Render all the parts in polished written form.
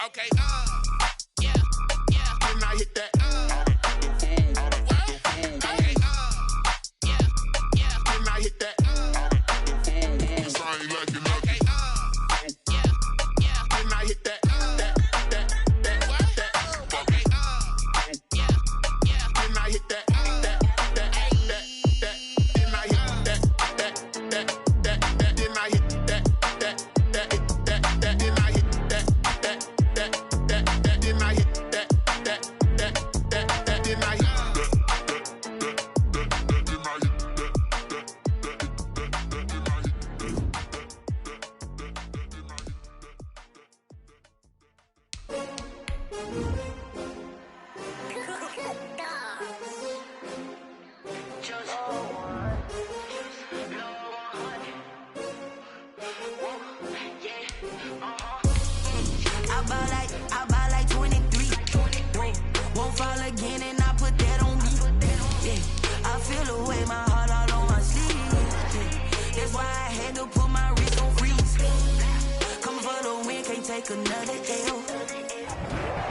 Okay, yeah, yeah. Then I hit that. Okay, yeah, yeah. Then I hit that. Okay, yeah, yeah. Then I hit that. Okay, yeah, yeah. Then I hit that. I buy like 23. Won't fall again and I put that on me. Yeah, I feel the way, my heart all on my sleeve. Yeah, that's why I had to put my wrist on freeze. Coming for the win, can't take another L.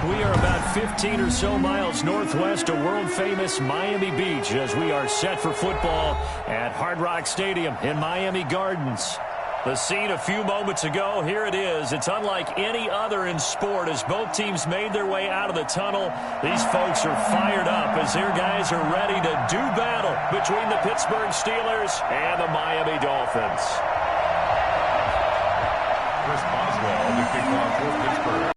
We are about 15 or so miles northwest of world-famous Miami Beach as we are set for football at Hard Rock Stadium in Miami Gardens. The scene a few moments ago, here it is. It's unlike any other in sport as both teams made their way out of the tunnel. These folks are fired up as their guys are ready to do battle between the Pittsburgh Steelers and the Miami Dolphins. Chris Boswell, the kickoff for Pittsburgh.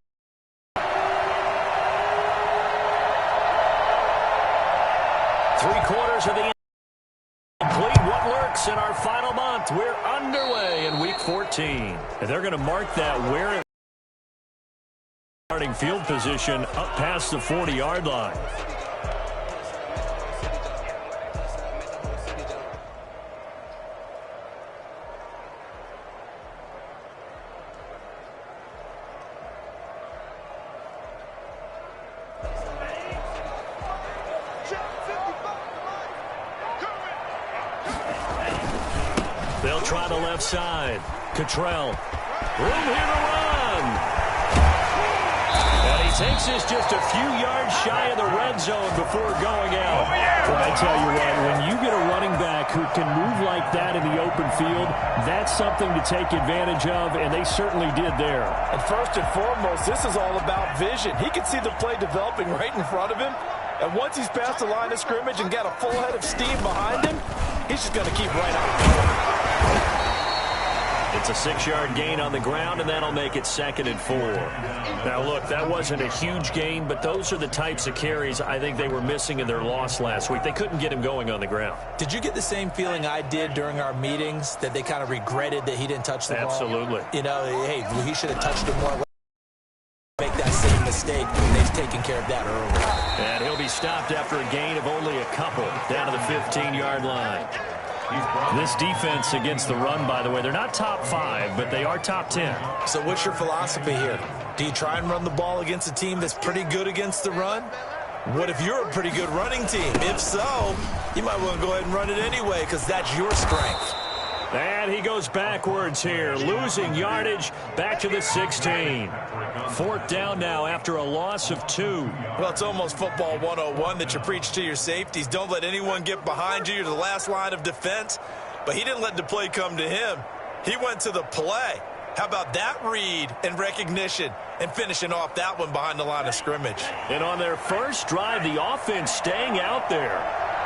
Three-quarters of the complete. What lurks in our final month? We're underway in Week 14. And they're going to mark that where starting field position up past the 40-yard line. They'll try the left side. Cottrell. Room here to run. And he takes this just a few yards shy of the red zone before going out. Well, I tell you what, when you get a running back who can move like that in the open field, that's something to take advantage of, and they certainly did there. And first and foremost, this is all about vision. He can see the play developing right in front of him. And once he's past the line of scrimmage and got a full head of steam behind him, he's just going to keep right on. It's a 6-yard gain on the ground, and that'll make it 2nd and 4. Now, look, that wasn't a huge gain, but those are the types of carries I think they were missing in their loss last week. They couldn't get him going on the ground. Did you get the same feeling I did during our meetings, that they kind of regretted that he didn't touch the ball? Absolutely. You know, hey, he should have touched it more. Make that same mistake. They've taken care of that early. And he'll be stopped after a gain of only a couple down to the 15-yard line. This defense against the run, by the way, they're not top 5, but they are top 10. So what's your philosophy here? Do you try and run the ball against a team that's pretty good against the run? What if you're a pretty good running team? If so, you might want to go ahead and run it anyway because that's your strength. And he goes backwards here, losing yardage back to the 16. 4th down now after a loss of 2. Well, it's almost football 101 that you preach to your safeties. Don't let anyone get behind you. You're the last line of defense. But he didn't let the play come to him. He went to the play. How about that read and recognition and finishing off that one behind the line of scrimmage? And on their first drive, the offense staying out there.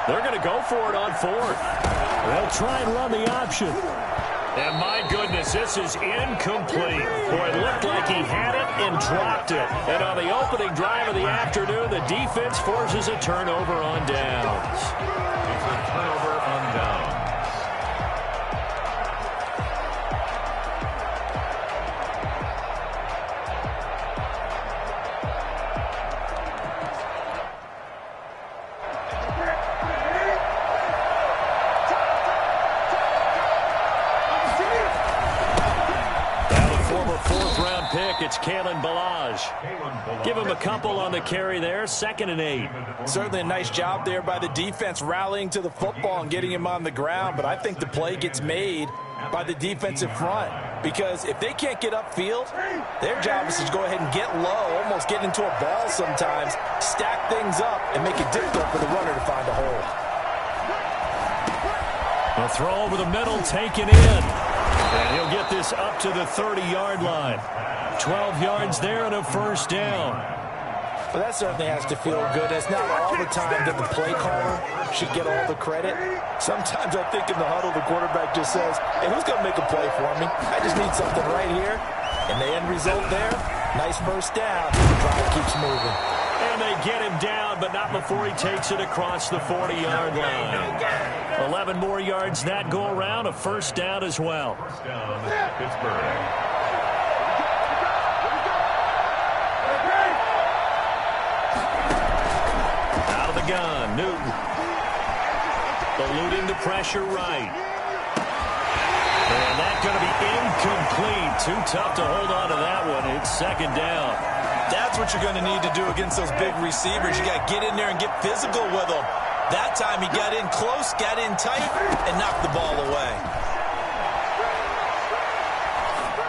They're going to go for it on 4th. They'll try and run the option. And my goodness, this is incomplete. Boy, it looked like he had it and dropped it. And on the opening drive of the afternoon, the defense forces a turnover on downs. It's a turnover on downs. It's Kalen Balaj. Give him a couple on the carry there. 2nd and 8. Certainly a nice job there by the defense rallying to the football and getting him on the ground. But I think the play gets made by the defensive front. Because if they can't get upfield, their job is to go ahead and get low, almost get into a ball sometimes, stack things up, and make it difficult for the runner to find a hole. A throw over the middle, taken in. And he'll get this up to the 30-yard line. 12 yards there and a first down. Well, that certainly has to feel good. It's not all the time that the play caller should get all the credit. Sometimes I think in the huddle, the quarterback just says, hey, who's going to make a play for me? I just need something right here. And the end result there, nice first down. The drive keeps moving. And they get him down, but not before he takes it across the 40-yard line. 11 more yards that go around, a first down as well. First down, Pittsburgh. Gun, Newton. Eluding the pressure right. And that's going to be incomplete. Too tough to hold on to that one. It's second down. That's what you're going to need to do against those big receivers. You got to get in there and get physical with them. That time he got in close, got in tight, and knocked the ball away.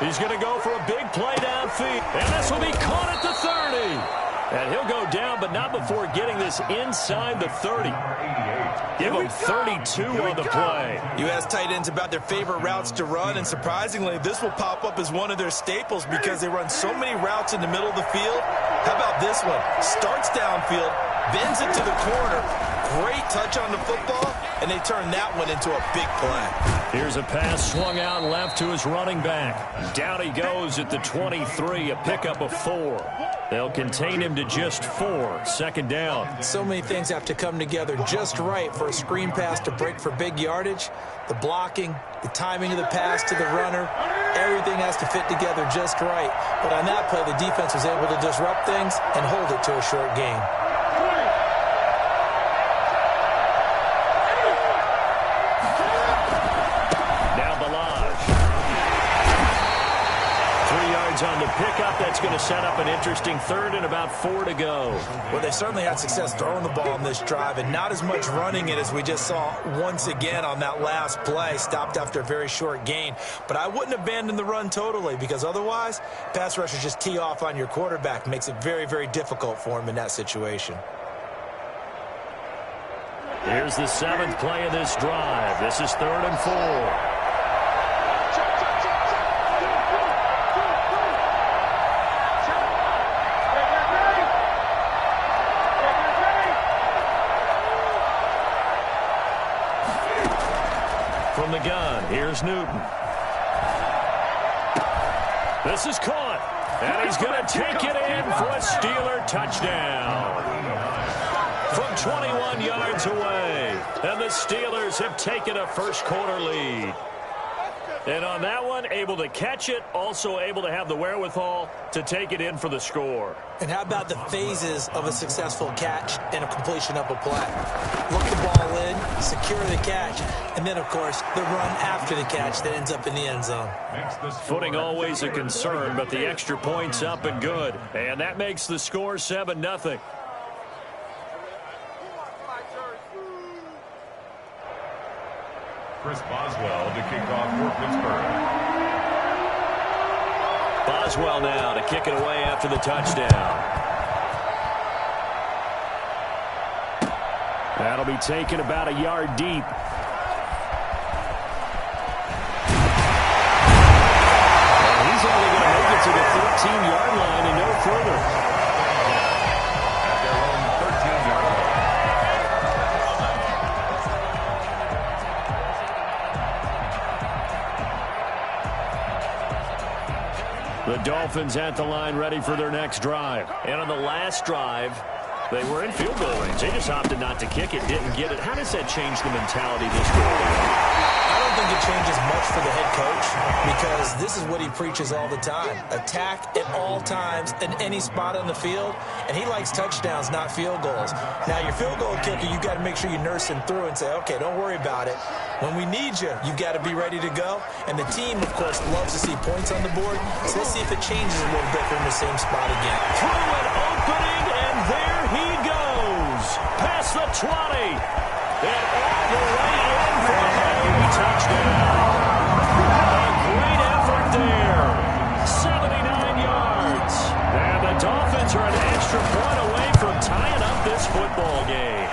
He's going to go for a big play downfield. And this will be caught at the 30. And he'll go down, but not before getting this inside the 30. Give him 32 on the play. You ask tight ends about their favorite routes to run, and surprisingly, this will pop up as one of their staples because they run so many routes in the middle of the field. How about this one? Starts downfield, bends it to the corner. Great touch on the football, and they turn that one into a big play. Here's a pass swung out left to his running back. Down he goes at the 23, a pickup of 4. They'll contain him to just 4. Second down. So many things have to come together just right for a screen pass to break for big yardage. The blocking, the timing of the pass to the runner, everything has to fit together just right. But on that play, the defense was able to disrupt things and hold it to a short gain. On the pickup, that's going to set up an interesting third and about 4 to go. Well, they certainly had success throwing the ball in this drive and not as much running it as we just saw once again on that last play. Stopped after a very short gain. But I wouldn't abandon the run totally because otherwise, pass rushers just tee off on your quarterback. Makes it very, very difficult for him in that situation. Here's the 7th play of this drive. This is 3rd and 4. From the gun, here's Newton. This is caught, and he's going to take it in for a Steeler touchdown. From 21 yards away, and the Steelers have taken a first-quarter lead. And on that one, able to catch it, also able to have the wherewithal to take it in for the score. And how about the phases of a successful catch and a completion of a play? Look the ball in, secure the catch, and then, of course, the run after the catch that ends up in the end zone. Footing always a concern, but the extra point's up and good. And that makes the score 7-0. Chris Boswell to kick off for Pittsburgh. Boswell now to kick it away after the touchdown. That'll be taken about a yard deep. And he's only going to make it to the 13-yard line and no further. At their own 13-yard line. The Dolphins at the line ready for their next drive. And on the last drive, they were in field goal range. They just opted not to kick it, didn't get it. How does that change the mentality this way? I don't think it changes much for the head coach because this is what he preaches all the time. Attack at all times in any spot on the field, and he likes touchdowns, not field goals. Now, your field goal kicker, you got to make sure you nurse him through and say, okay, don't worry about it. When we need you, you've got to be ready to go. And the team, of course, loves to see points on the board. So let's see if it changes a little bit from the same spot again. Through an opening, and there he goes. Past the 20. And all the way in for a touchdown. A great effort there. Patriots are an extra point away from tying up this football game.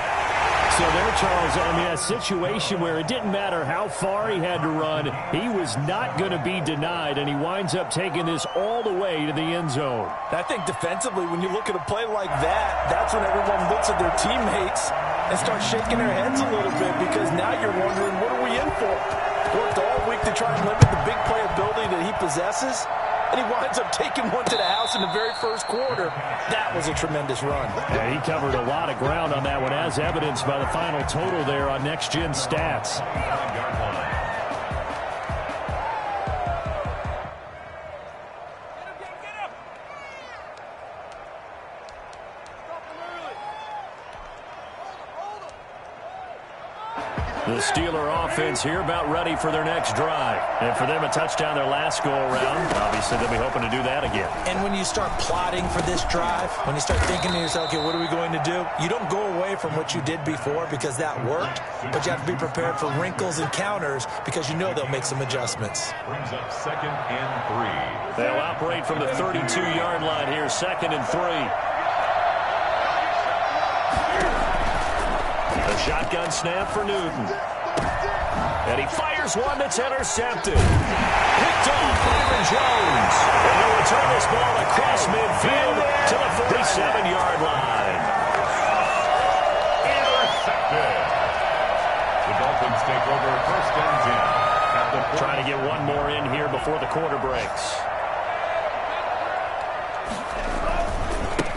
So there, Charles, a situation where it didn't matter how far he had to run. He was not going to be denied, and he winds up taking this all the way to the end zone. I think defensively, when you look at a play like that, that's when everyone looks at their teammates and starts shaking their heads a little bit, because now you're wondering, what are we in for? Worked all week to try and limit the big play ability that he possesses, and he winds up taking one to the house in the very first quarter. That was a tremendous run. Yeah, he covered a lot of ground on that one, as evidenced by the final total there on Next Gen Stats. The Steeler offense here about ready for their next drive. And for them, a touchdown their last go-around. Obviously, they'll be hoping to do that again. And when you start plotting for this drive, when you start thinking to yourself, okay, what are we going to do? You don't go away from what you did before because that worked, but you have to be prepared for wrinkles and counters because you know they'll make some adjustments. Brings up 2nd and 3. They'll operate from the 32-yard line here, 2nd and 3. A shotgun snap for Newton. And he fires one that's intercepted. Picked off by Aaron Jones. And he'll return this ball across midfield to the 47-yard line. Intercepted. The Dolphins take over 1st and 10. Trying to get one more in here before the quarter breaks.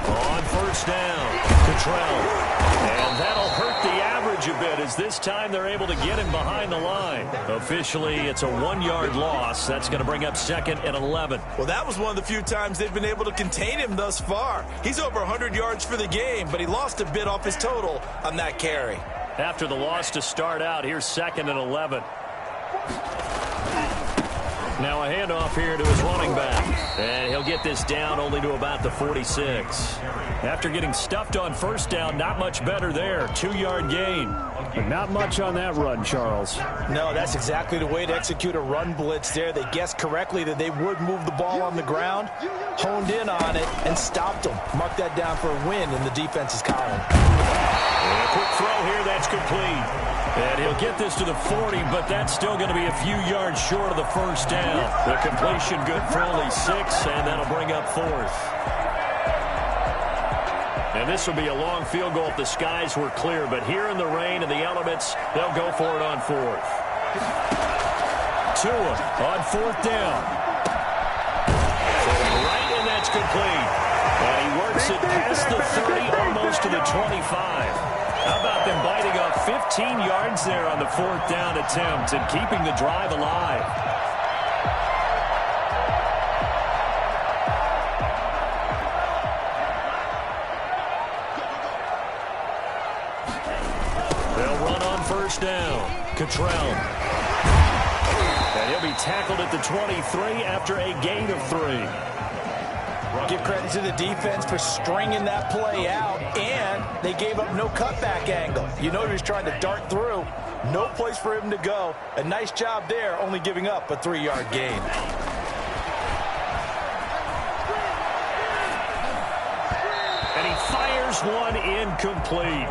On 1st down, Cottrell. And that'll hurt the average a bit, as this time they're able to get him behind the line. Officially, it's a 1-yard loss. That's going to bring up 2nd and 11. Well, that was one of the few times they've been able to contain him thus far. He's over 100 yards for the game, but he lost a bit off his total on that carry. After the loss to start out, here's 2nd and 11. Now a handoff here to his running back. And he'll get this down only to about the 46. After getting stuffed on 1st down, not much better there. 2-yard gain. But not much on that run, Charles. No, that's exactly the way to execute a run blitz there. They guessed correctly that they would move the ball on the ground, honed in on it, and stopped them. Mark that down for a win in the defense's column. And a quick throw here, that's complete. And he'll get this to the 40, but that's still going to be a few yards short of the 1st down. The completion good for only 6, and that'll bring up 4th. And this will be a long field goal if the skies were clear, but here in the rain and the elements, they'll go for it on 4th. Tua on 4th down. Right, and that's complete. And he works it past the 30, almost to the 25. How about them biting off 15 yards there on the 4th down attempt and keeping the drive alive? They'll run on 1st down. Cottrell. And he'll be tackled at the 23 after a gain of 3. Give credit to the defense for stringing that play out, and they gave up no cutback angle. You know he was trying to dart through. No place for him to go. A nice job there, only giving up a 3-yard gain. And he fires one incomplete.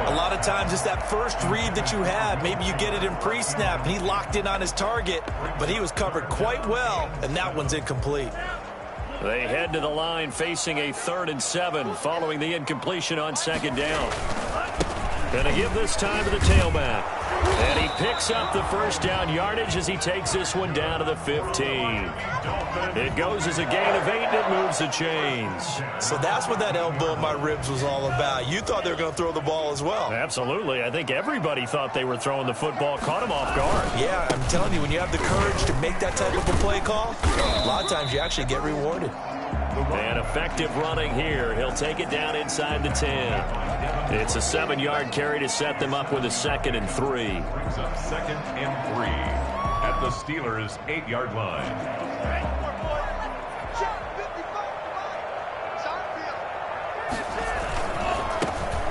A lot of times it's that first read that you have. Maybe you get it in pre-snap, and he locked in on his target, but he was covered quite well, and that one's incomplete. They head to the line facing a 3rd and 7 following the incompletion on 2nd down. Gonna give this time to the tailback. And he picks up the 1st down yardage as he takes this one down to the 15. It goes as a gain of 8, and it moves the chains. So that's what that elbow in my ribs was all about. You thought they were going to throw the ball as well. Absolutely. I think everybody thought they were throwing the football, caught him off guard. Yeah, I'm telling you, when you have the courage to make that type of a play call, a lot of times you actually get rewarded. And effective running here. He'll take it down inside the 10. It's a 7-yard carry to set them up with a 2nd and 3. Brings up 2nd and 3 at the Steelers' 8-yard line.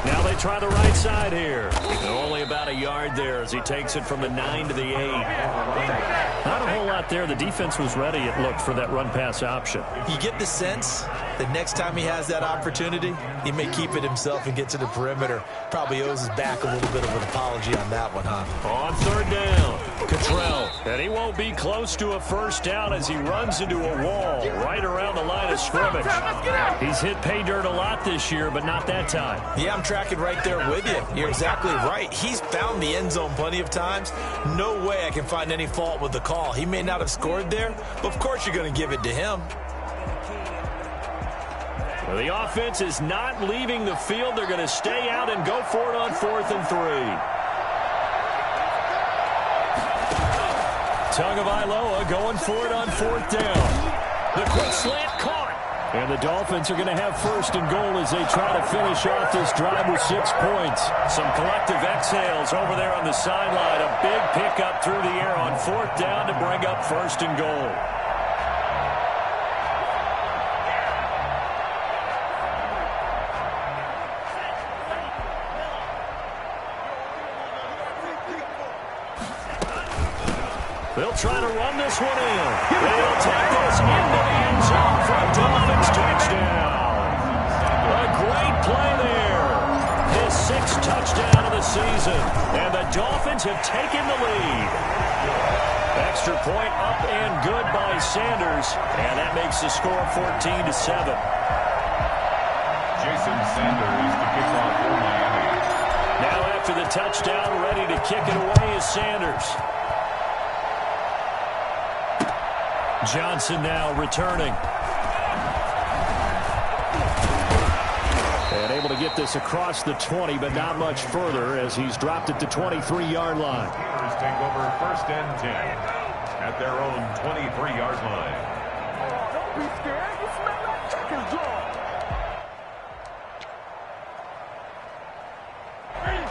Now they try the right side here. Only about a yard there as he takes it from the 9 to the 8. Not a whole lot there. The defense was ready, it looked, for that run-pass option. You get the sense The next time he has that opportunity, he may keep it himself and get to the perimeter. Probably owes his back a little bit of an apology on that one, huh? On third down, Cottrell. And he won't be close to a first down as he runs into a wall right around the line of scrimmage. He's hit pay dirt a lot this year, but not that time. Yeah, I'm tracking right there with you. You're exactly right. He's found the end zone plenty of times. No way I can find any fault with the call. He may not have scored there, but of course you're going to give it to him. Well, the offense is not leaving the field. They're going to stay out and go for it on 4th and 3. Tagovailoa going for it on 4th down. The quick slant caught. And the Dolphins are going to have 1st and goal as they try to finish off this drive with 6 points. Some collective exhales over there on the sideline. A big pickup through the air on 4th down to bring up 1st and goal. They'll try to run this one in. They'll take this into the end zone for a Dolphins touchdown. A great play there. His 6th touchdown of the season. And the Dolphins have taken the lead. Extra point up and good by Sanders. And that makes the score 14-7. Jason Sanders to kick off for Miami. Now after the touchdown, ready to kick it away is Sanders. Johnson now returning. And able to get this across the 20, but not much further as he's dropped it to 23-yard line. Steelers take over 1st and 10 at their own 23-yard line. Don't be scared. You smell that checker's draw.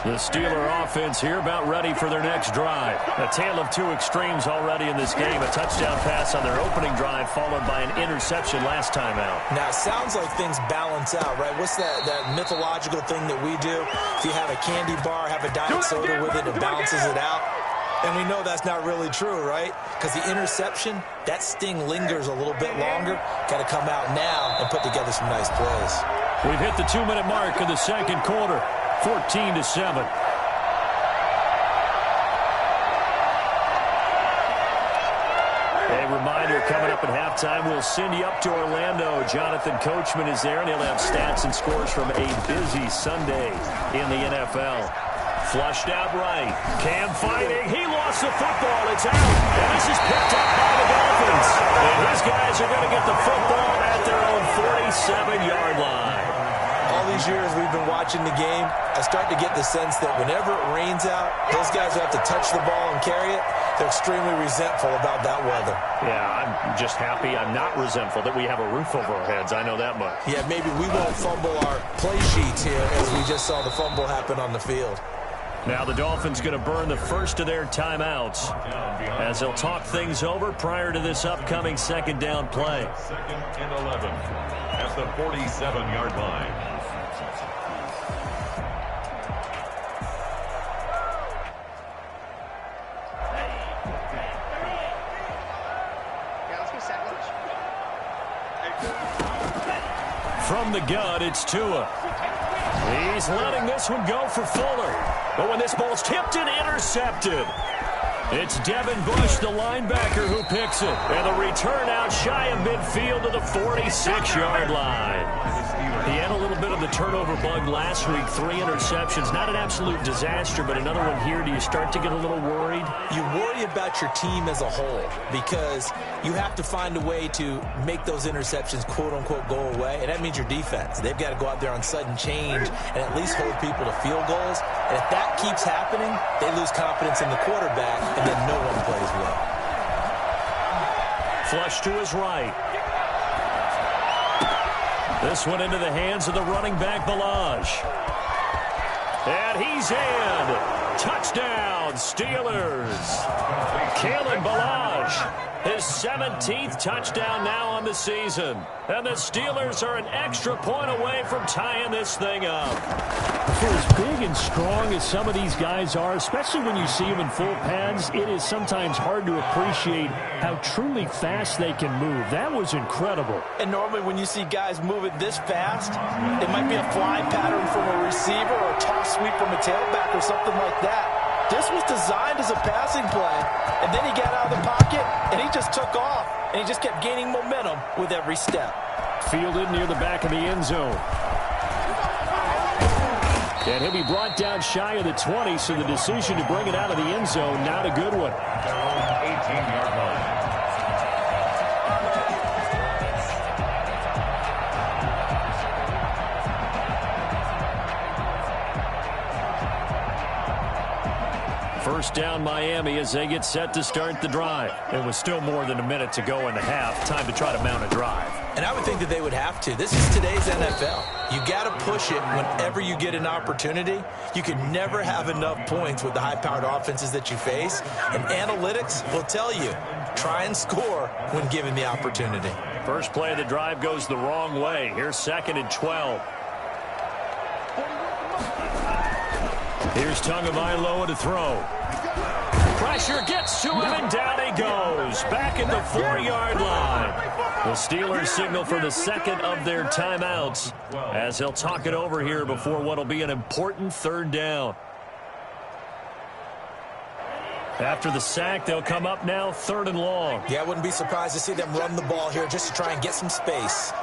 The Steeler offense here about ready for their next drive. A tale of 2 extremes already in this game. A touchdown pass on their opening drive followed by an interception last time out. Now, it sounds like things balance out, right? What's that mythological thing that we do? If you have a candy bar, have a diet soda with it, it balances it out. And we know that's not really true, right? Because the interception, that sting lingers a little bit longer. Got to come out now and put together some nice plays. We've hit the 2-minute mark of the second quarter. 14-7. A reminder coming up at halftime, we'll send you up to Orlando. Jonathan Coachman is there, and he'll have stats and scores from a busy Sunday in the NFL. Flushed out right. Cam fighting. He lost the football. It's out. And this is picked up by the Dolphins. And these guys are going to get the football at their own 47-yard line. All these years we've been watching the game, I start to get the sense that whenever it rains out, those guys who have to touch the ball and carry it, they're extremely resentful about that weather. Yeah, I'm just happy I'm not resentful that we have a roof over our heads. I know that much. Yeah, maybe we won't fumble our play sheets here as we just saw the fumble happen on the field. Now the Dolphins going to burn the first of their timeouts as they'll talk things over prior to this upcoming second down play. 2nd and 11 at the 47-yard line. From the gun, it's Tua. He's letting this one go for Fuller. But when this ball's tipped and intercepted, it's Devin Bush, the linebacker, who picks it. And the return out shy of midfield to the 46-yard line. He had a little bit of the turnover bug last week, 3 interceptions. Not an absolute disaster, but another one here. Do you start to get a little worried? You worry about your team as a whole because you have to find a way to make those interceptions, quote-unquote, go away, and that means your defense. They've got to go out there on sudden change and at least hold people to field goals. And if that keeps happening, they lose confidence in the quarterback, and then no one plays well. Flush to his right. This one into the hands of the running back, Balaj. And he's in. Touchdown, Steelers. Kalen Balaj His 17th touchdown now on the season. And the Steelers are an extra point away from tying this thing up. For as big and strong as some of these guys are, especially when you see them in full pads, it is sometimes hard to appreciate how truly fast they can move. That was incredible. And normally when you see guys moving this fast, it might be a fly pattern from a receiver or a toss sweep from a tailback or something like that. This was designed as a passing play, and then he got out of the pocket, and he just took off, and he just kept gaining momentum with every step. Fielded near the back of the end zone. And he'll be brought down shy of the 20, so the decision to bring it out of the end zone, not a good one. 18-yard line. First down Miami as they get set to start the drive. It was still more than a minute to go in the half. Time to try to mount a drive. And I would think that they would have to. This is today's NFL. You got to push it whenever you get an opportunity. You can never have enough points with the high-powered offenses that you face. And analytics will tell you, try and score when given the opportunity. First play of the drive goes the wrong way. Here's 2nd and 12. Here's Tagovailoa to throw. Pressure gets to him, and down he goes. Back at the 4-yard line. The Steelers signal for the second of their timeouts as they'll talk it over here before what will be an important 3rd down. After the sack, they'll come up now 3rd and long. Yeah, I wouldn't be surprised to see them run the ball here just to try and get some space.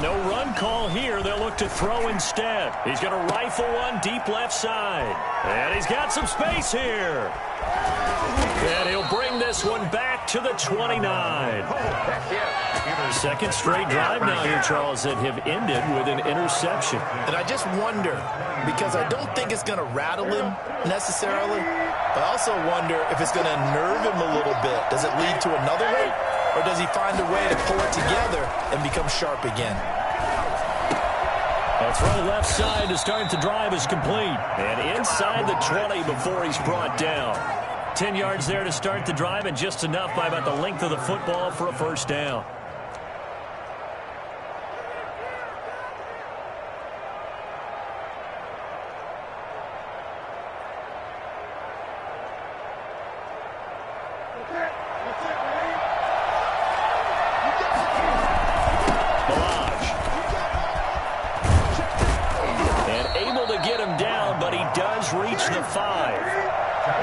No run call here. They'll look to throw instead. He's going to rifle one deep left side. And he's got some space here. And he'll bring this one back to the 29. Second straight drive now here, Charles, that have ended with an interception. And I just wonder, because I don't think it's going to rattle him necessarily, but I also wonder if it's going to nerve him a little bit. Does it lead to another one? Or does he find a way to pull it together and become sharp again? A throw left side to start the drive is complete. And inside the 20 before he's brought down. 10 yards there to start the drive, and just enough by about the length of the football for a first down.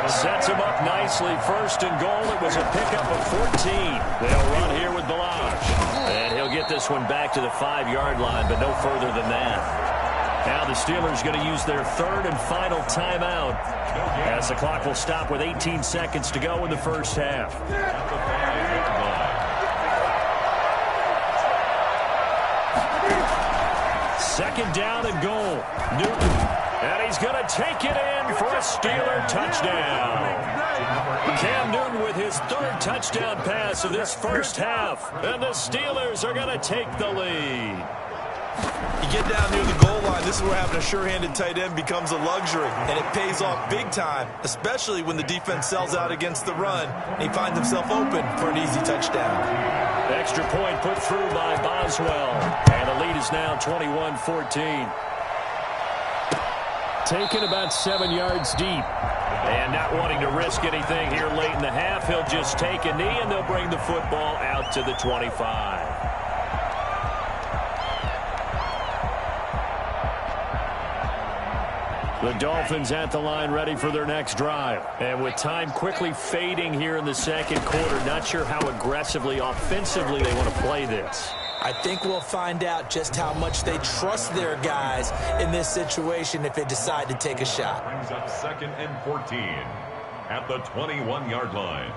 Sets him up nicely. 1st and goal. It was a pickup of 14. They'll run here with Balaj. And he'll get this one back to the 5-yard line, but no further than that. Now the Steelers going to use their 3rd and final timeout as the clock will stop with 18 seconds to go in the first half. 2nd down and goal. Newton. And he's going to take it in for a Steeler touchdown. Cam Newton with his 3rd touchdown pass of this first half. And the Steelers are going to take the lead. You get down near the goal line, this is where having a sure-handed tight end becomes a luxury. And it pays off big time, especially when the defense sells out against the run. And he finds himself open for an easy touchdown. Extra point put through by Boswell. And the lead is now 21-14. Taken about 7 yards deep. And not wanting to risk anything here late in the half, he'll just take a knee, and they'll bring the football out to the 25. The Dolphins at the line ready for their next drive. And with time quickly fading here in the second quarter, not sure how aggressively, offensively they want to play this. I think we'll find out just how much they trust their guys in this situation if they decide to take a shot. Brings up 2nd and 14 at the 21-yard line.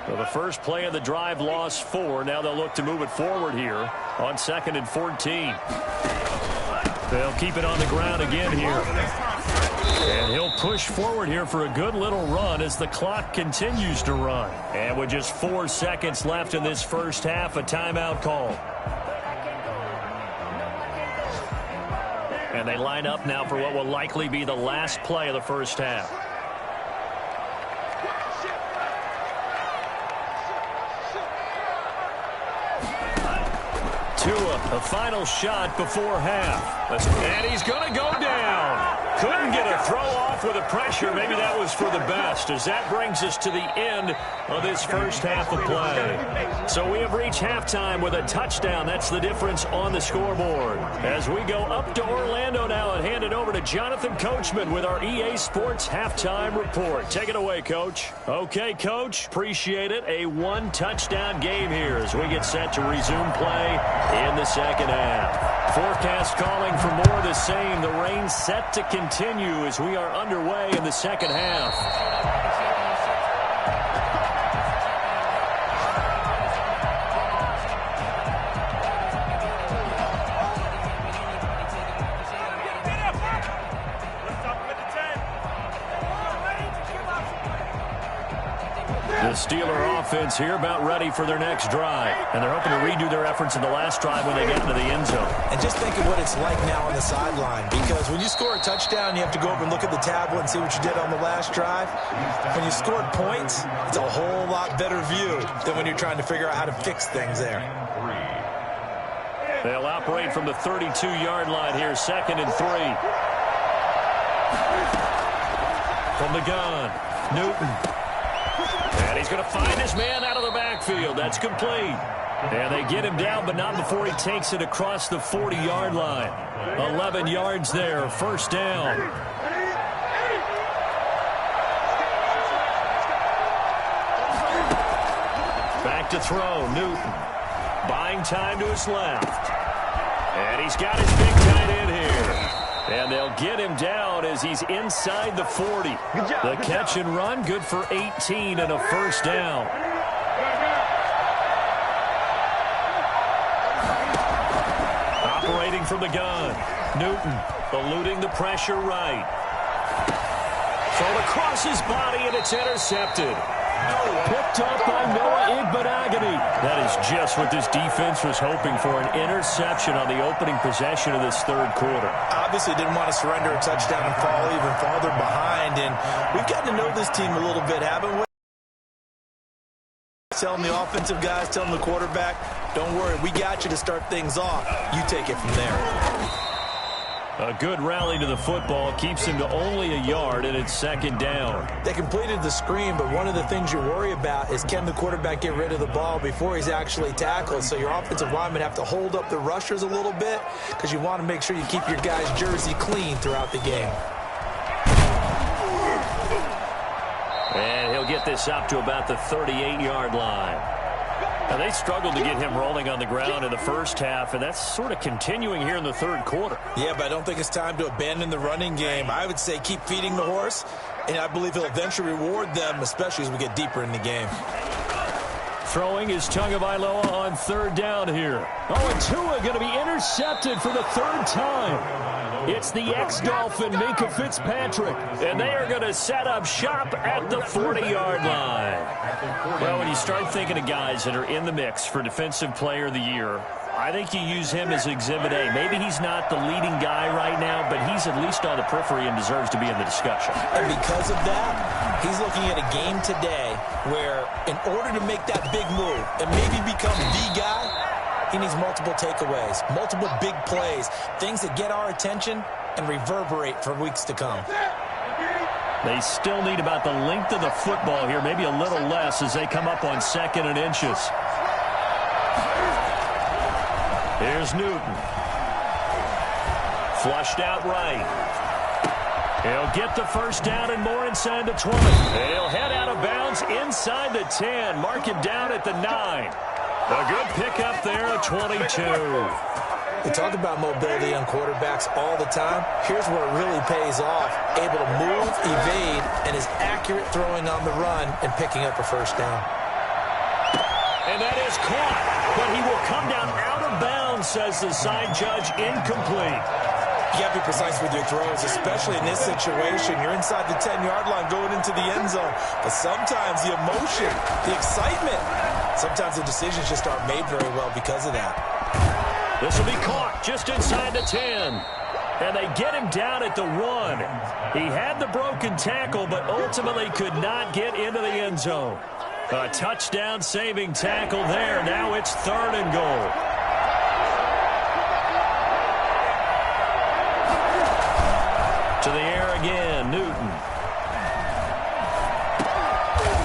Well, the first play of the drive lost 4. Now they'll look to move it forward here on 2nd and 14. They'll keep it on the ground again here. And he'll push forward here for a good little run as the clock continues to run. And with just 4 seconds left in this first half, a timeout call. And they line up now for what will likely be the last play of the first half. Tua, a final shot before half. And he's going to go down. Couldn't get a throw off with the pressure. Maybe that was for the best, as that brings us to the end of this first half of play. So we have reached halftime with a touchdown. That's the difference on the scoreboard. As we go up to Orlando now and hand it over to Jonathan Coachman with our EA Sports Halftime Report. Take it away, Coach. Okay, Coach. Appreciate it. A one-touchdown game here as we get set to resume play in the second half. Forecast calling for more of the same. The rain set to continue as we are underway in the second half. The Steeler offense here about ready for their next drive. And they're hoping to redo their efforts in the last drive when they get into the end zone. And just think of what it's like now on the sideline. Because when you score a touchdown, you have to go over and look at the tablet and see what you did on the last drive. When you scored points, it's a whole lot better view than when you're trying to figure out how to fix things there. They'll operate from the 32-yard line here, 2nd and 3. From the gun, Newton. And he's going to find his man out of the backfield. That's complete. And they get him down, but not before he takes it across the 40-yard line. 11 yards there, first down. Back to throw, Newton. Buying time to his left. And he's got his big tight end here. And they'll get him down as he's inside the 40. The catch and run, good for 18 and a first down. Operating from the gun, Newton eluding the pressure right. Thrown across his body, and it's intercepted. Picked up by Noah Igbenogany. That is just what this defense was hoping for, an interception on the opening possession of this third quarter. Obviously didn't want to surrender a touchdown and fall even farther behind. And we've gotten to know this team a little bit, haven't we? Telling the offensive guys, telling the quarterback, don't worry, we got you to start things off. You take it from there. A good rally to the football keeps him to only a yard, and it's second down. They completed the screen, but one of the things you worry about is can the quarterback get rid of the ball before he's actually tackled. So your offensive linemen have to hold up the rushers a little bit because you want to make sure you keep your guy's jersey clean throughout the game. And he'll get this up to about the 38-yard line. Now, they struggled to get him rolling on the ground in the first half, and that's sort of continuing here in the third quarter. Yeah, but I don't think it's time to abandon the running game. I would say keep feeding the horse, and I believe he'll eventually reward them, especially as we get deeper in the game. Throwing is Tagovailoa on third down here. Oh, and Tua going to be intercepted for the third time. It's the ex-Dolphin, Minkah Fitzpatrick, and they are going to set up shop at the 40-yard line. Well, when you start thinking of guys that are in the mix for Defensive Player of the Year, I think you use him as Exhibit A. Maybe he's not the leading guy right now, but he's at least on the periphery and deserves to be in the discussion. And because of that, he's looking at a game today where in order to make that big move and maybe become the guy, he needs multiple takeaways, multiple big plays, things that get our attention and reverberate for weeks to come. They still need about the length of the football here, maybe a little less as they come up on 2nd and inches. Here's Newton. Flushed out right. He'll get the first down and more inside the 20. He'll head out of bounds inside the 10. Mark him down at the 9. A good pickup there at 22. We talk about mobility on quarterbacks all the time. Here's where it really pays off. Able to move, evade, and is accurate throwing on the run and picking up a first down. And that is caught, but he will come down out of bounds, says the side judge, incomplete. You got to be precise with your throws, especially in this situation. You're inside the 10-yard line going into the end zone. But sometimes the emotion, the excitement, sometimes the decisions just aren't made very well because of that. This will be caught just inside the 10. And they get him down at the 1. He had the broken tackle, but ultimately could not get into the end zone. A touchdown-saving tackle there. Now it's 3rd and goal. To the air again, Newton.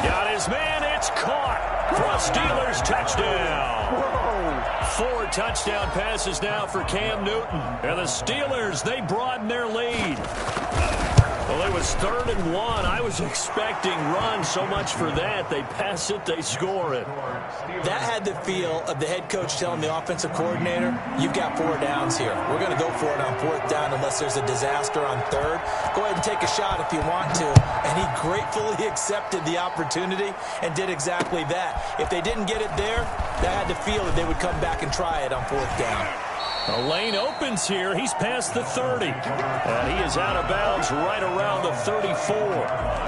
Got his man, it's caught for a Steelers touchdown. 4 touchdown passes now for Cam Newton. And the Steelers, they broaden their lead. Well, it was 3rd and 1. I was expecting run, so much for that. They pass it, they score it. That had the feel of the head coach telling the offensive coordinator, you've got 4 downs here. We're going to go for it on 4th down unless there's a disaster on 3rd. Go ahead and take a shot if you want to. And he gratefully accepted the opportunity and did exactly that. If they didn't get it there, that had the feel that they would come back and try it on 4th down. The lane opens here. He's past the 30. And he is out of bounds right around the 34.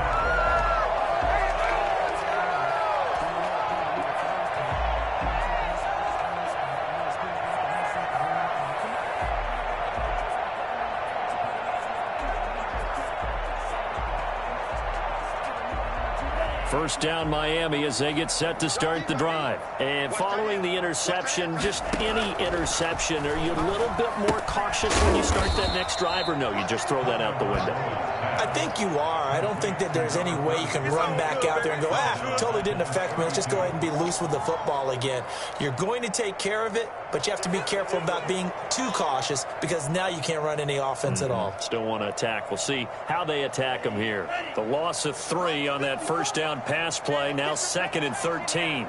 First down Miami as they get set to start the drive. And following the interception, just any interception, are you a little bit more cautious when you start that next drive, or no, you just throw that out the window? I think you are. I don't think that there's any way you can run back out there and go, totally didn't affect me. Let's just go ahead and be loose with the football again. You're going to take care of it, but you have to be careful about being too cautious because now you can't run any offense at all. Still want to attack. We'll see how they attack them here. The loss of 3 on that first down pass play. Now 2nd and 13.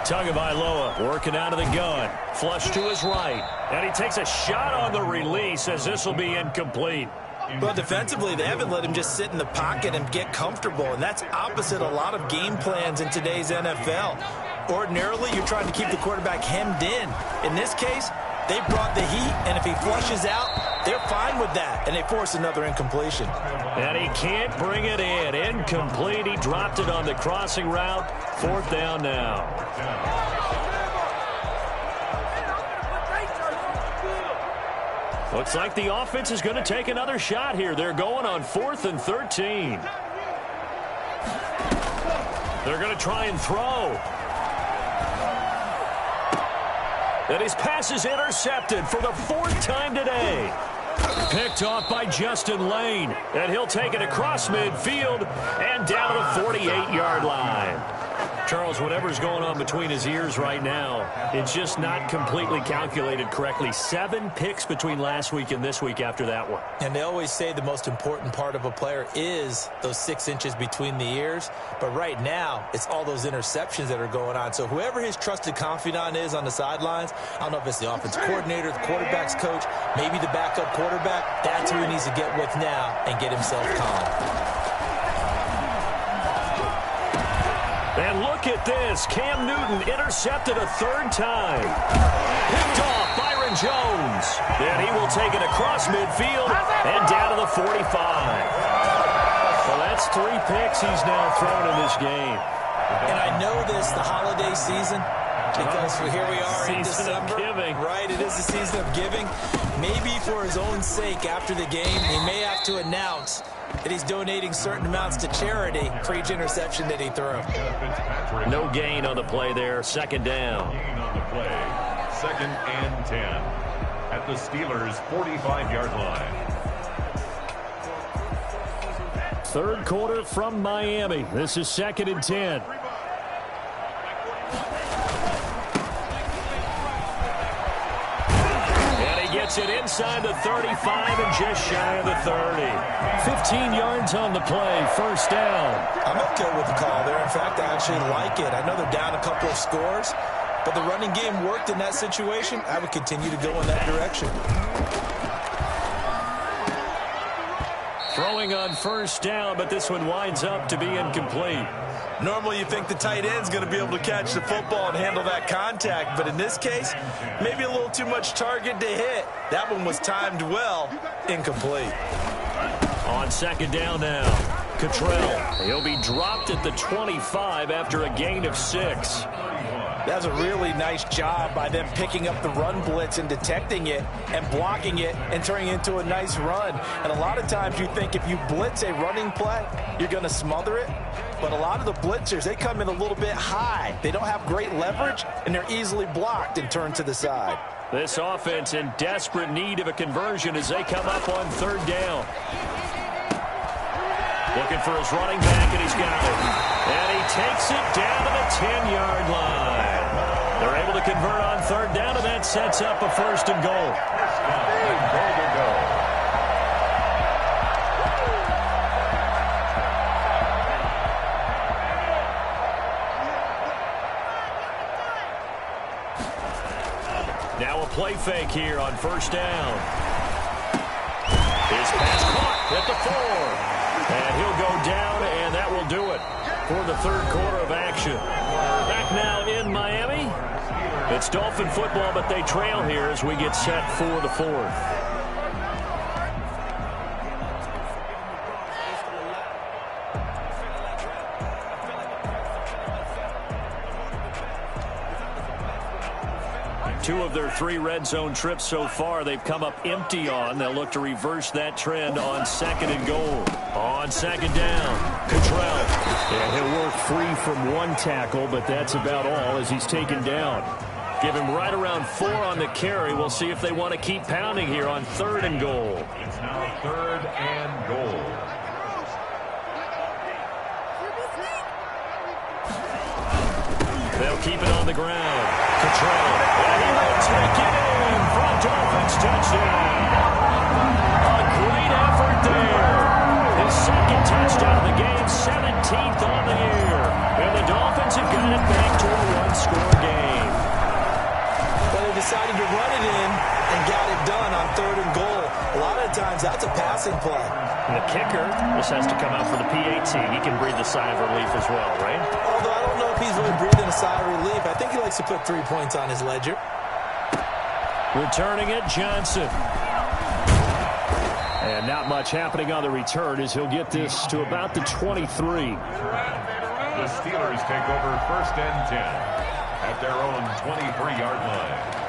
Tagovailoa working out of the gun. Flush to his right. And he takes a shot on the release as this will be incomplete. Well, defensively, they haven't let him just sit in the pocket and get comfortable, and that's opposite a lot of game plans in today's NFL. Ordinarily, you're trying to keep the quarterback hemmed in. In this case, they brought the heat, and if he flushes out, they're fine with that, and they force another incompletion. And he can't bring it in. Incomplete. He dropped it on the crossing route. 4th down now. Looks like the offense is going to take another shot here. They're going on 4th and 13. They're going to try and throw. And his pass is intercepted for the 4th time today. Picked off by Justin Lane. And he'll take it across midfield and down to the 48-yard line. Charles, whatever's going on between his ears right now, it's just not completely calculated correctly. 7 picks between last week and this week after that one. And they always say the most important part of a player is those 6 inches between the ears. But right now, it's all those interceptions that are going on. So whoever his trusted confidant is on the sidelines, I don't know if it's the offensive coordinator, the quarterback's coach, maybe the backup quarterback, that's who he needs to get with now and get himself calm. And look at this. Cam Newton intercepted a 3rd time. Picked off Byron Jones. And he will take it across midfield and down to the 45. Well, that's 3 picks he's now thrown in this game. And I know this, the holiday season, because here we are in December. Season of giving. Right, it is the season of giving. Maybe for his own sake after the game, he may have to announce that he's donating certain amounts to charity for each interception that he threw. No gain on the play there. 2nd down. Gain on the play. 2nd and 10 at the Steelers' 45-yard line. 3rd quarter from Miami. This is 2nd and 10. Gets it inside the 35 and just shy of the 30. 15 yards on the play. 1st down. I'm okay with the call there. In fact, I actually like it. I know they're down a couple of scores, but the running game worked in that situation. I would continue to go in that direction. Throwing on 1st down, but this one winds up to be incomplete. Normally you think the tight end's going to be able to catch the football and handle that contact, but in this case, maybe a little too much target to hit. That one was timed well, incomplete. On 2nd down now, Cottrell. He'll be dropped at the 25 after a gain of 6. That's a really nice job by them picking up the run blitz and detecting it and blocking it and turning it into a nice run. And a lot of times you think if you blitz a running play, you're going to smother it. But a lot of the blitzers, they come in a little bit high. They don't have great leverage, and they're easily blocked and turned to the side. This offense in desperate need of a conversion as they come up on third down. Looking for his running back, and he's got it. And he takes it down to the 10-yard line. They're able to convert on third down, and that sets up a first and goal. Now a play fake here on first down. His pass caught at the 4. And he'll go down, and that will do it for the third quarter of action. Back now in Miami. It's Dolphin football, but they trail here as we get set for the fourth. Two of their 3 red zone trips so far, they've come up empty on. They'll look to reverse that trend on second and goal. On second down, Cottrell. And he'll work free from one tackle, but that's about all as he's taken down. Give him right around 4 on the carry. We'll see if they want to keep pounding here on third and goal. It's now third and goal. They'll keep it on the ground. Cottrell. And he will take it in for a Dolphins touchdown. A great effort there. His second touchdown of the game, 17th on the year. And the Dolphins have got it back to a one-score game. Well, they decided to run it in and got it done on third and goal. A lot of times, that's a passing play. And the kicker just has to come out for the PAT. He can breathe a sigh of relief as well, right? Although I don't know if he's really breathing a sigh of relief. I think he likes to put 3 points on his ledger. Returning it, Johnson. And not much happening on the return as he'll get this to about the 23. The Steelers take over first and 10 at their own 23-yard line.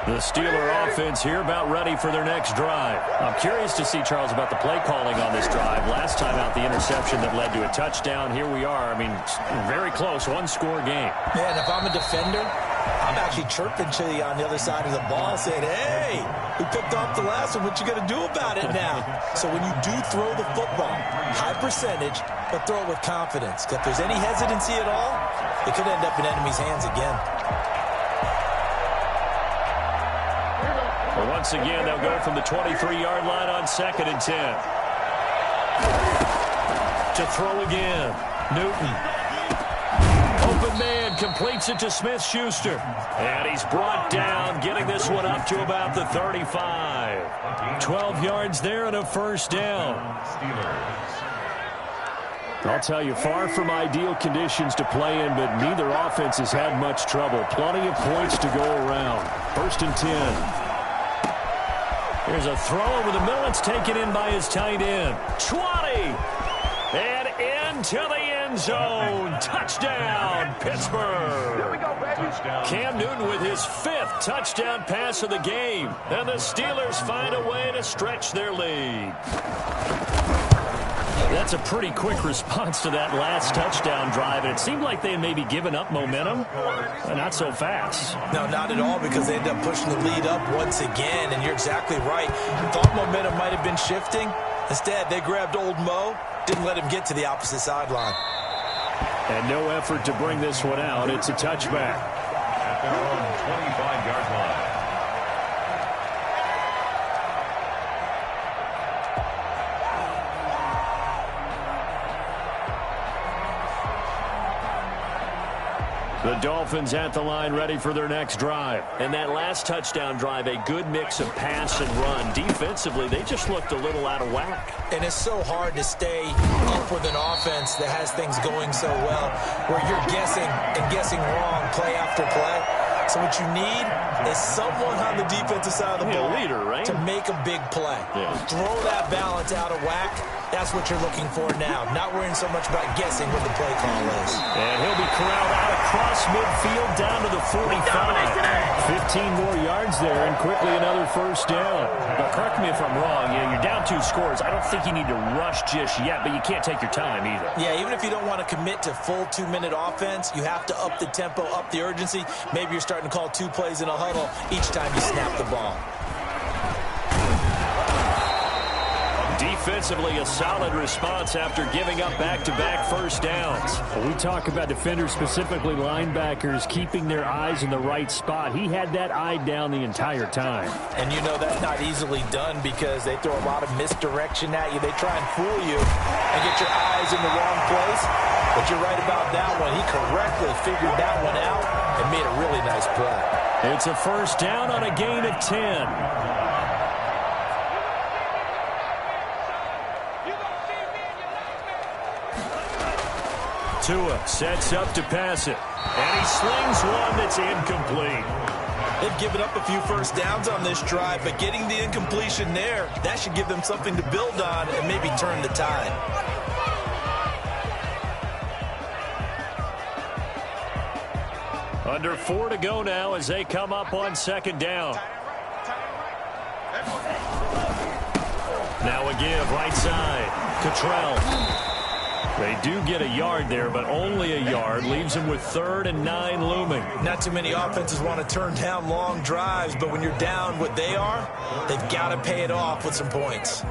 The Steeler offense here about ready for their next drive. I'm curious to see, Charles, about the play calling on this drive. Last time out, the interception that led to a touchdown. Here we are. I mean, very close, one-score game. Man, if I'm a defender, I'm actually chirping to you on the other side of the ball saying, hey, we picked off the last one. What you going to do about it now? So when you do throw the football, high percentage, but throw it with confidence. If there's any hesitancy at all, it could end up in enemy's hands again. Well, once again, they'll go from the 23-yard line on second and 10. To throw again. Newton. Open man completes it to Smith-Schuster. And he's brought down, getting this one up to about the 35. 12 yards there and a first down. I'll tell you, far from ideal conditions to play in, but neither offense has had much trouble. Plenty of points to go around. First and 10. Here's a throw over the middle. It's taken in by his tight end. 20. And into the end zone. Touchdown, Pittsburgh. Here we go, baby. Cam Newton with his 5th touchdown pass of the game. And the Steelers find a way to stretch their lead. That's a pretty quick response to that last touchdown drive. And it seemed like they had maybe given up momentum. Not so fast. No, not at all, because they end up pushing the lead up once again. And you're exactly right. Thought momentum might have been shifting. Instead, they grabbed old Mo, didn't let him get to the opposite sideline. And no effort to bring this one out. It's a touchback. At their own 25-yard line. The Dolphins at the line ready for their next drive. And that last touchdown drive, a good mix of pass and run. Defensively, they just looked a little out of whack. And it's so hard to stay up with an offense that has things going so well, where you're guessing and guessing wrong play after play. So what you need is someone on the defensive side of the ball leader, right? to make a big play. Yeah. Throw that balance out of whack. That's what you're looking for now. Not worrying so much about guessing what the play call is. And he'll be corralled out across midfield down to the 45. 15 more yards there and quickly another first down. Now, correct me if I'm wrong. Yeah, you're down 2 scores. I don't think you need to rush just yet, but you can't take your time either. Yeah, even if you don't want to commit to full 2-minute offense, you have to up the tempo, up the urgency. Maybe you're starting to call 2 plays in a huddle each time you snap the ball. Defensively, a solid response after giving up back-to-back first downs. We talk about defenders, specifically linebackers, keeping their eyes in the right spot. He had that eye down the entire time. And you know that's not easily done because they throw a lot of misdirection at you. They try and fool you and get your eyes in the wrong place. But you're right about that one. He correctly figured that one out and made a really nice play. It's a first down on a gain of 10. Tua sets up to pass it. And he slings one that's incomplete. They've given up a few first downs on this drive, but getting the incompletion there, that should give them something to build on and maybe turn the tide. Under 4 to go now as they come up on second down. Now a give right side. Cottrell. They do get a yard there, but only a yard. Leaves them with 3rd and 9 looming. Not too many offenses want to turn down long drives, but when you're down what they are, they've got to pay it off with some points.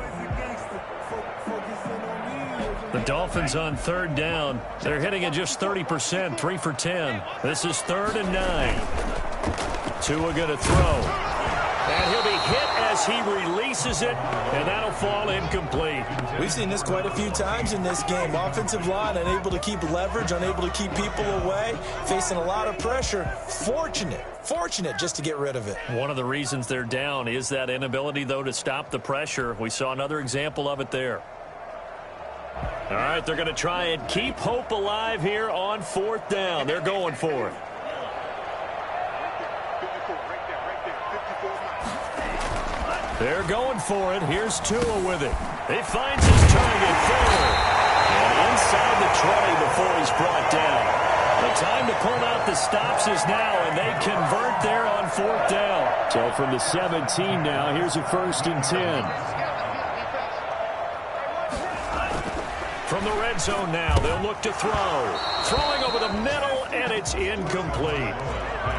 The Dolphins on 3rd down. They're hitting at just 30%, 3 for 10. This is 3rd and 9. Tua going to throw. And he'll be hit as he releases it, and that'll fall incomplete. We've seen this quite a few times in this game. Offensive line unable to keep leverage, unable to keep people away, facing a lot of pressure. Fortunate just to get rid of it. One of the reasons they're down is that inability, though, to stop the pressure. We saw another example of it there. All right, they're going to try and keep hope alive here on 4th down. They're going for it. They're going for it. Here's Tua with it. He finds his target there. And inside the 20 before he's brought down. The time to pull out the stops is now, and they convert there on 4th down. So from the 17 now, here's a 1st and 10. From the red zone now, they'll look to throw. Throwing over the middle, and it's incomplete.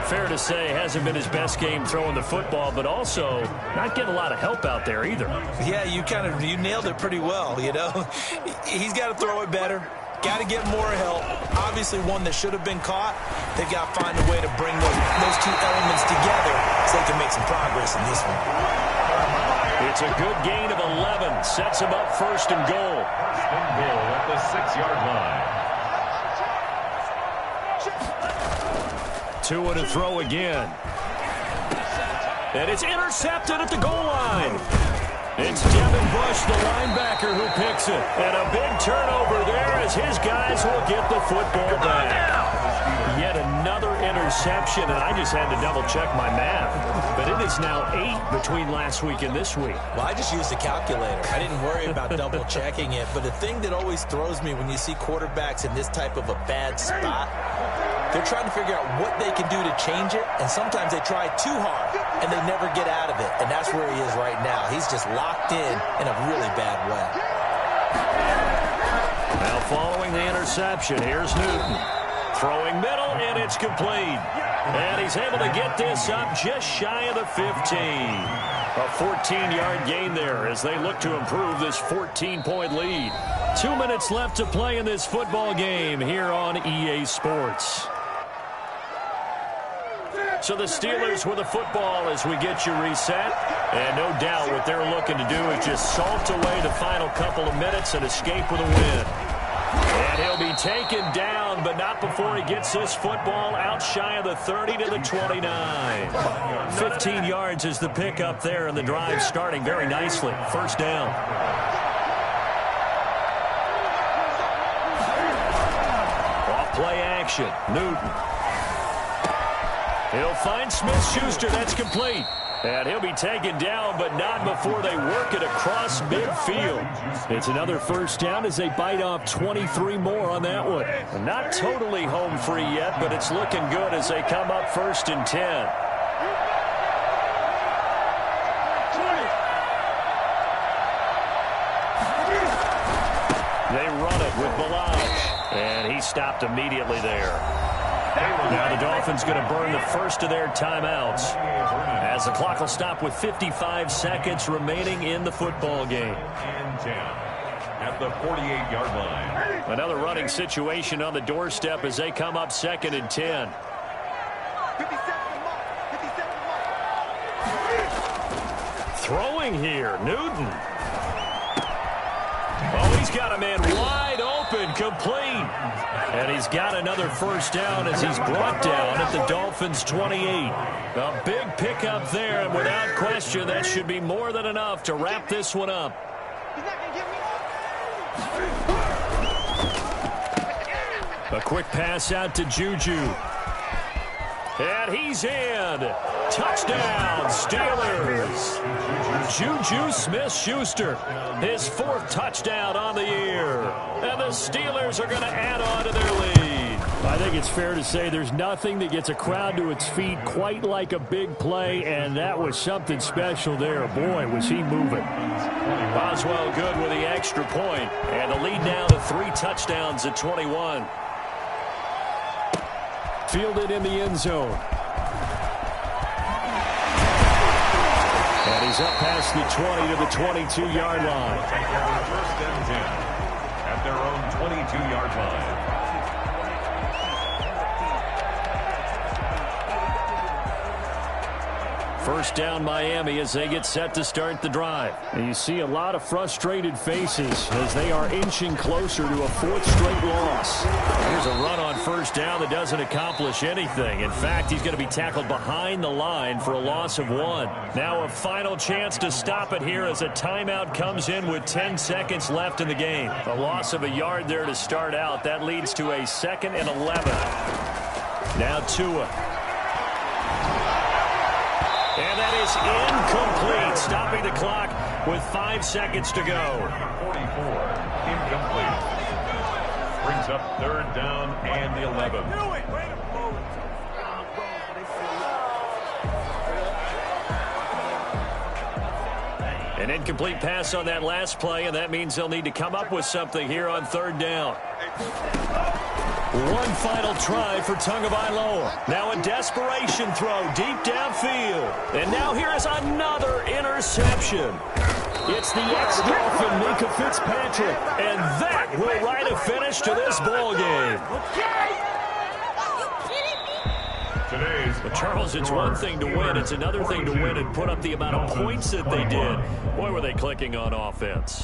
Fair to say, hasn't been his best game throwing the football, but also not getting a lot of help out there either. Yeah, you nailed it pretty well, you know. He's got to throw it better. Got to get more help. Obviously one that should have been caught. They've got to find a way to bring those 2 elements together so they can make some progress in this one. It's a good gain of 11. Sets him up 1st and goal. First and goal at the 6-yard line. Tua to throw again. And it's intercepted at the goal line. It's Devin Bush, the linebacker, who picks it. And a big turnover there as his guys will get the football back. Yet another interception, and I just had to double-check my math. But it is now 8 between last week and this week. Well, I just used a calculator. I didn't worry about double-checking it. But the thing that always throws me when you see quarterbacks in this type of a bad spot, they're trying to figure out what they can do to change it, and sometimes they try too hard, and they never get out of it. And that's where he is right now. He's just locked in a really bad way. Now following the interception, here's Newton. Throwing middle, and it's complete. And he's able to get this up just shy of the 15. A 14-yard gain there as they look to improve this 14-point lead. 2 minutes left to play in this football game here on EA Sports. So the Steelers with the football as we get you reset. And no doubt what they're looking to do is just salt away the final couple of minutes and escape with a win. And he'll be taken down, but not before he gets this football out shy of the 30 to the 29. 15 yards is the pickup there, and the drive starting very nicely. First down. Off play action. Newton. He'll find Smith-Schuster. That's complete. And he'll be taken down, but not before they work it across midfield. It's another first down as they bite off 23 more on that one. Not totally home free yet, but it's looking good as they come up 1st and 10. They run it with Balaj, and he stopped immediately there. Now the Dolphins going to burn the first of their timeouts as the clock will stop with 55 seconds remaining in the football game. And 10 at the 48-yard line. Another running situation on the doorstep as they come up 2nd and 10. Throwing here, Newton. Oh, he's got a man wide open, complete. And he's got another first down as he's brought down at the Dolphins' 28. A big pickup there, and without question, that should be more than enough to wrap this one up. A quick pass out to Juju. And he's in. Touchdown, Steelers. Juju Smith-Schuster, his 4th touchdown on the year. And the Steelers are going to add on to their lead. I think it's fair to say there's nothing that gets a crowd to its feet quite like a big play, and that was something special there. Boy, was he moving. Boswell good with the extra point, and the lead now to 3 touchdowns at 21. Fielded in the end zone. And he's up past the 20 to the 22-yard line. Take over 1st and 10 at their own 22-yard line. First down Miami as they get set to start the drive. And you see a lot of frustrated faces as they are inching closer to a 4th straight loss. Here's a run on first down that doesn't accomplish anything. In fact, he's going to be tackled behind the line for a loss of 1. Now a final chance to stop it here as a timeout comes in with 10 seconds left in the game. A loss of a yard there to start out. That leads to a 2nd and 11. Now Tua. And that is incomplete, stopping the clock with 5 seconds to go. 44, incomplete. Brings up 3rd down and the 11. An incomplete pass on that last play, and that means they'll need to come up with something here on 3rd down. One final try for Tagovailoa. Now a desperation throw deep downfield. And now here is another interception. It's the ex-Dolphin Minka Fitzpatrick. And that will write a finish to this ball game. But Charles, it's one thing to win. It's another thing to win and put up the amount of points that they did. Boy, were they clicking on offense.